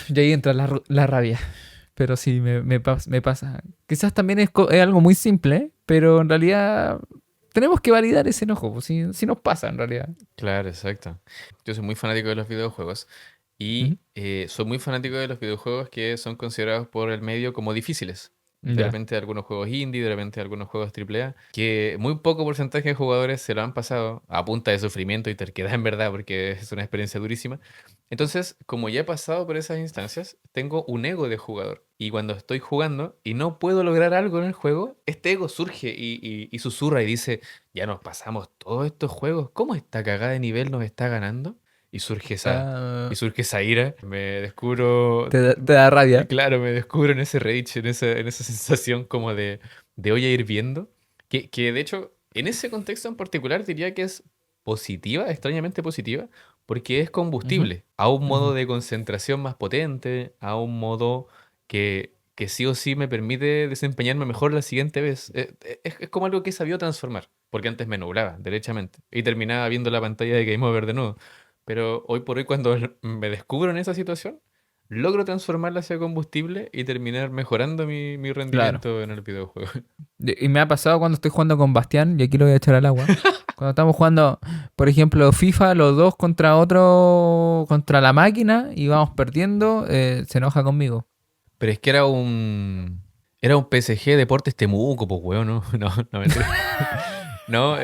Y ahí entra la rabia. Pero sí, me pasa. Quizás también es algo muy simple, ¿eh? Pero en realidad tenemos que validar ese enojo. Pues, si nos pasa en realidad. Claro, exacto. Yo soy muy fanático de los videojuegos Ujú. y soy muy fanático de los videojuegos que son considerados por el medio como difíciles. De Ya. repente algunos juegos indie, de repente algunos juegos AAA, que muy poco porcentaje de jugadores se lo han pasado a punta de sufrimiento y terquedad en verdad, porque es una experiencia durísima. Entonces, como ya he pasado por esas instancias, tengo un ego de jugador. Y cuando estoy jugando y no puedo lograr algo en el juego, este ego surge y susurra y dice, ya nos pasamos todos estos juegos, ¿cómo esta cagada de nivel nos está ganando? Y surge Ah, y surge esa ira, me descubro, te da rabia. claro, me descubro en ese rage, en esa sensación como de olla hirviendo, que de hecho, en ese contexto en particular diría que es positiva, extrañamente positiva, porque es Ujú, combustible, a un ujú. modo de concentración más potente, a un modo que sí o sí me permite desempeñarme mejor la siguiente vez. Es como algo que he sabido transformar, porque antes me nublaba, derechamente, y terminaba viendo la pantalla de Game Over de nuevo. Pero hoy por hoy, cuando me descubro en esa situación, logro transformarla hacia combustible y terminar mejorando mi Claro. rendimiento en el videojuego. Y me ha pasado cuando estoy jugando con Bastián, y aquí lo voy a echar al agua. Cuando estamos jugando, por ejemplo, FIFA, los dos contra otro, contra la máquina, y vamos perdiendo, se enoja conmigo. Pero es que era un PSG Deportes Temuco, pues, weón, no, no, no, mentira. No,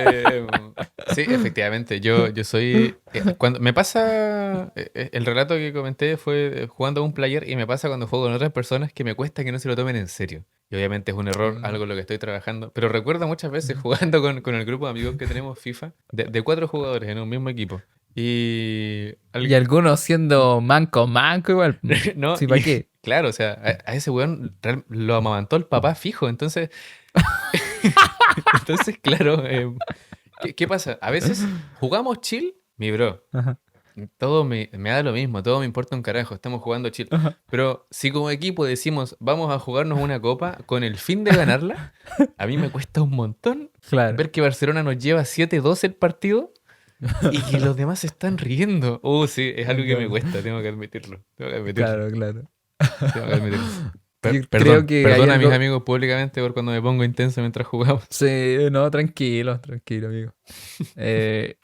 sí, efectivamente, yo soy... cuando me pasa, el relato que comenté fue jugando a un player y me pasa cuando juego con otras personas que me cuesta que no se lo tomen en serio. Y obviamente es un error, Mm, algo en lo que estoy trabajando. Pero recuerdo muchas veces ujú. jugando con el grupo de amigos que tenemos FIFA, de 4 jugadores en un mismo equipo. Y... Y algunos siendo manco igual. ¿no? Sí, ¿para Y qué? claro, o sea, a ese weón lo amamantó el papá fijo, entonces... Entonces, claro, ¿qué pasa? A veces jugamos chill, mi bro. Ajá, Todo me da lo mismo, todo me importa un carajo, estamos jugando chill. ajá. Pero si como equipo decimos, vamos a jugarnos una copa con el fin de ganarla, a mí me cuesta un montón Claro, ver que Barcelona nos lleva 7-2 el partido y que los demás se están riendo. Sí, es algo que me claro, cuesta, tengo que admitirlo. Tengo que admitirlo, claro, claro. tengo que admitirlo. Yo creo Perdón, que hay perdona a mis algo. amigos públicamente por cuando me pongo intenso mientras jugamos. Sí, no, tranquilo, tranquilo, amigo. Eh,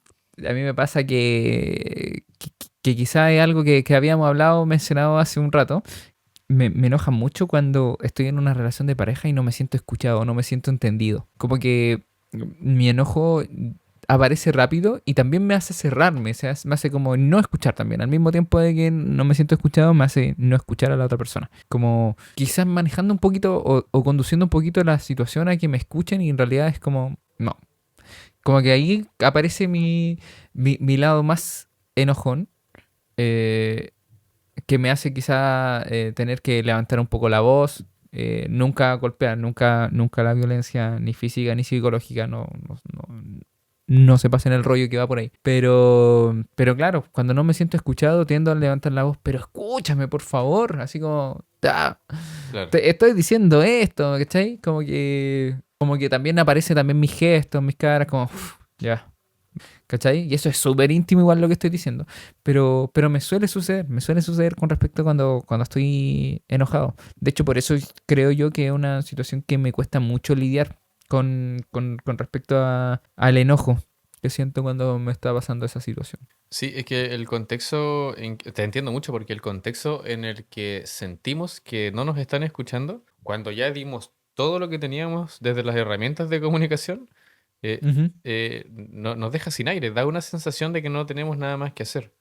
a mí me pasa que quizá es algo que habíamos hablado, mencionado hace un rato. Me enoja mucho cuando estoy en una relación de pareja y no me siento escuchado, no me siento entendido. Como que mi enojo aparece rápido y también me hace cerrarme, o sea, me hace como no escuchar también. Al mismo tiempo de que no me siento escuchado, me hace no escuchar a la otra persona. Como quizás manejando un poquito o conduciendo un poquito la situación a que me escuchen y en realidad es como, no. Como que ahí aparece mi lado más enojón, eh, que me hace quizá tener que levantar un poco la voz, nunca golpear, nunca la violencia ni física ni psicológica, no se pasa en el rollo que va por ahí. Pero claro, cuando no me siento escuchado tiendo a levantar la voz, pero escúchame por favor, así como, "Ah, Claro. te estoy diciendo esto, ¿cachai?" Como que también aparece también mis gestos, mis caras, como, "Uf, ya." ¿Cachai? Y eso es súper íntimo igual lo que estoy diciendo. Pero me suele suceder con respecto a cuando estoy enojado. De hecho, por eso creo yo que es una situación que me cuesta mucho lidiar con respecto al enojo. que siento cuando me está pasando esa situación. Sí, es que el contexto, te entiendo mucho porque el contexto en el que sentimos que no nos están escuchando, cuando ya dimos todo lo que teníamos desde las herramientas de comunicación, Ujú. nos deja sin aire, da una sensación de que no tenemos nada más que hacer.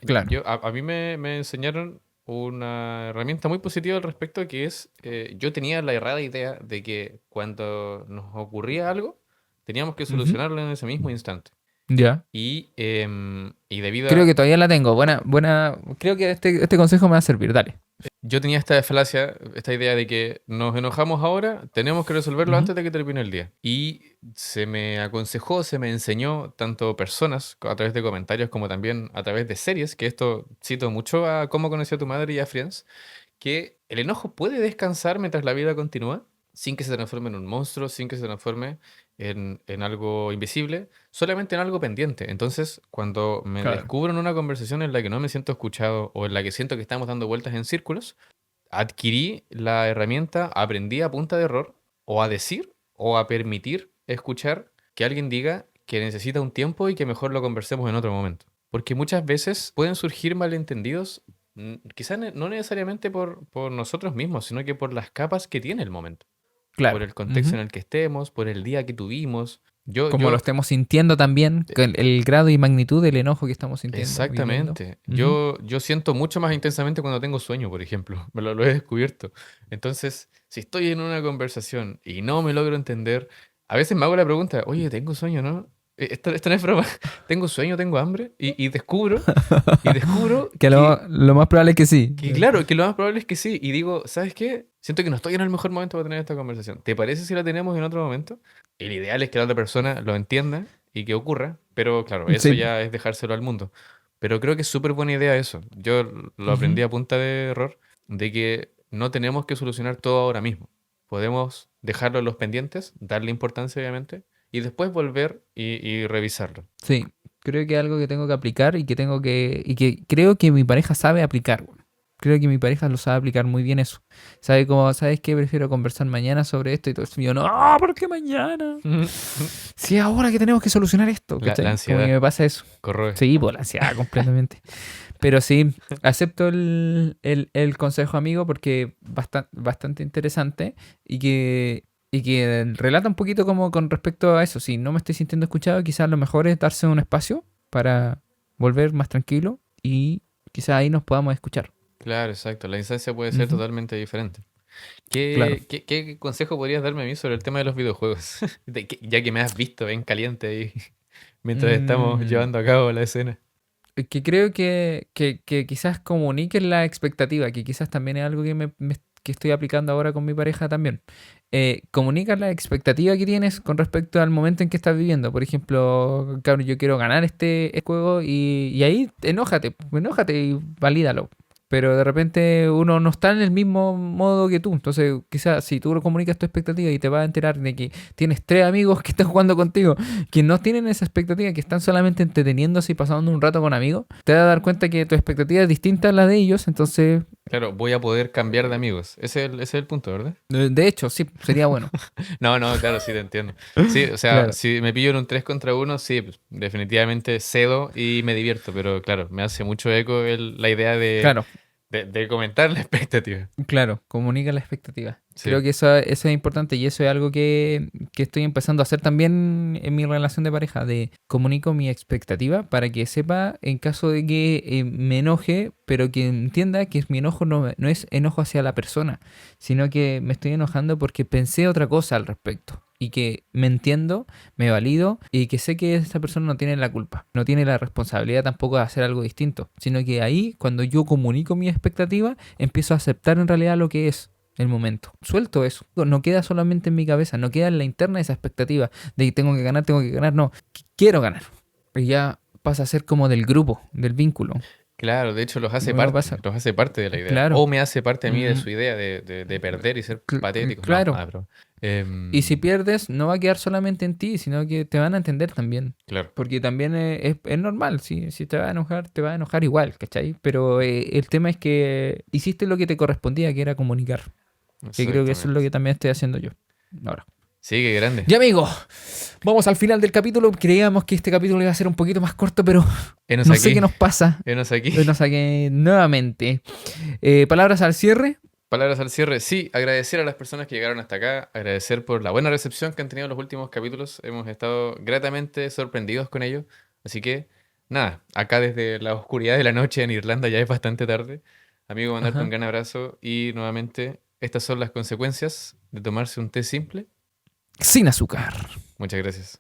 Claro, A mí me enseñaron una herramienta muy positiva al respecto que es, yo tenía la errada idea de que cuando nos ocurría algo, teníamos que ujú, solucionarlo en ese mismo instante. ya. Y debido Creo a... que todavía la tengo. Creo que este consejo me va a servir. Dale. Yo tenía esta falacia, esta idea de que nos enojamos ahora, tenemos que resolverlo Ujú. antes de que termine el día. Y se me aconsejó, se me enseñó, tanto personas a través de comentarios como también a través de series, que esto cito mucho a Cómo conocí a tu madre y a Friends, que el enojo puede descansar mientras la vida continúa, sin que se transforme en un monstruo, sin que se transforme en algo invisible, solamente en algo pendiente. Entonces, cuando me Claro. descubro en una conversación en la que no me siento escuchado o en la que siento que estamos dando vueltas en círculos, adquirí la herramienta, aprendí a punta de error, o a decir o a permitir escuchar que alguien diga que necesita un tiempo y que mejor lo conversemos en otro momento. Porque muchas veces pueden surgir malentendidos, quizás no necesariamente por nosotros mismos, sino que por las capas que tiene el momento, por Claro. el contexto Ujú. en el que estemos, por el día que tuvimos. Yo, Como lo yo, estemos sintiendo también, que el grado y magnitud del enojo que estamos sintiendo, viviendo. Exactamente. Ujú. Yo siento mucho más intensamente cuando tengo sueño, por ejemplo. Lo he descubierto. Entonces, si estoy en una conversación y no me logro entender, a veces me hago la pregunta, oye, tengo sueño, ¿no? Esto no es broma. ¿Tengo sueño, tengo hambre? Y descubro Que lo más probable es que sí. claro, que lo más probable es que sí. Y digo, ¿sabes qué? Siento que no estoy en el mejor momento para tener esta conversación. ¿Te parece si la tenemos en otro momento? El ideal es que la otra persona lo entienda y que ocurra, pero claro, eso Sí. ya es dejárselo al mundo. Pero creo que es súper buena idea eso. Yo lo aprendí Ujú. a punta de error, de que no tenemos que solucionar todo ahora mismo. Podemos dejarlo en los pendientes, darle importancia obviamente, y después volver y revisarlo. Sí. Creo que es algo que tengo que aplicar y que creo que mi pareja sabe aplicar, weón. Creo que mi pareja lo sabe aplicar muy bien eso. Sabe cómo, ¿sabes qué? Prefiero conversar mañana sobre esto y todo eso. Y yo, no, ¿por qué mañana? Si es ahora que tenemos que solucionar esto, La ¿cachai? Como que ansiedad me pasa eso. corroe. Sí, por la ansiedad completamente. Pero sí, acepto el consejo, amigo, porque bastante interesante y que relata un poquito como con respecto a eso. Si no me estoy sintiendo escuchado, quizás lo mejor es darse un espacio para volver más tranquilo y quizás ahí nos podamos escuchar. Claro, exacto. La instancia puede ser Ujú. totalmente diferente. Claro. ¿Qué consejo podrías darme a mí sobre el tema de los videojuegos? Ya que me has visto en caliente ahí mientras estamos Mm, llevando a cabo la escena. que creo que quizás comuniquen la expectativa, que quizás también es algo que estoy aplicando ahora con mi pareja también. Comunica la expectativa que tienes con respecto al momento en que estás viviendo. Por ejemplo, cabrón, yo quiero ganar este juego y ahí enójate y valídalo. Pero de repente uno no está en el mismo modo que tú. Entonces, quizás si tú comunicas tu expectativa y te vas a enterar de que tienes tres amigos que están jugando contigo que no tienen esa expectativa, que están solamente entreteniéndose y pasando un rato con amigos, te vas a dar cuenta que tu expectativa es distinta a la de ellos. Entonces, Claro, voy a poder cambiar de amigos. Ese es el punto, ¿verdad? de hecho, sí, sería bueno. No, no, claro, sí te entiendo. Sí, o sea, Claro, si me pillo en un 3 contra uno, sí, pues, definitivamente cedo y me divierto, pero claro, me hace mucho eco la idea claro. de comentar la expectativa. Claro, comunica la expectativa. Creo Sí, que eso es importante y eso es algo que estoy empezando a hacer también en mi relación de pareja, de comunico mi expectativa para que sepa en caso de que me enoje, pero que entienda que mi enojo no es enojo hacia la persona, sino que me estoy enojando porque pensé otra cosa al respecto y que me entiendo, me valido y que sé que esta persona no tiene la culpa, no tiene la responsabilidad tampoco de hacer algo distinto, sino que ahí cuando yo comunico mi expectativa, empiezo a aceptar en realidad lo que es el momento. Suelto eso. No queda solamente en mi cabeza, no queda en la interna esa expectativa de que tengo que ganar, no, quiero ganar. Y ya pasa a ser como del grupo, del vínculo. claro, de hecho Bueno, pasa, los hace parte de la idea. claro. O me hace parte a mí de Mm, su idea de perder y ser patéticos. No, claro. bro. Y si pierdes, no va a quedar solamente en ti, sino que te van a entender también. Claro, Porque también es normal, si te va a enojar, te va a enojar igual, ¿cachai? Pero el tema es que hiciste lo que te correspondía, que era comunicar. Que creo que eso es lo exactamente. que también estoy haciendo yo. Ahora. Sí, qué grande. Ya, amigo. Vamos al final del capítulo. Creíamos que este capítulo iba a ser un poquito más corto, pero Enos no aquí. sé qué nos pasa. Enos aquí. Nos saqué nuevamente. Palabras al cierre. Palabras al cierre. Sí, agradecer a las personas que llegaron hasta acá, agradecer por la buena recepción que han tenido los últimos capítulos. Hemos estado gratamente sorprendidos con ello. Así que, nada, acá desde la oscuridad de la noche en Irlanda ya es bastante tarde. Amigo, mandarte un Ajá. gran abrazo y nuevamente, estas son las consecuencias de tomarse un té simple. Sin azúcar. Muchas gracias.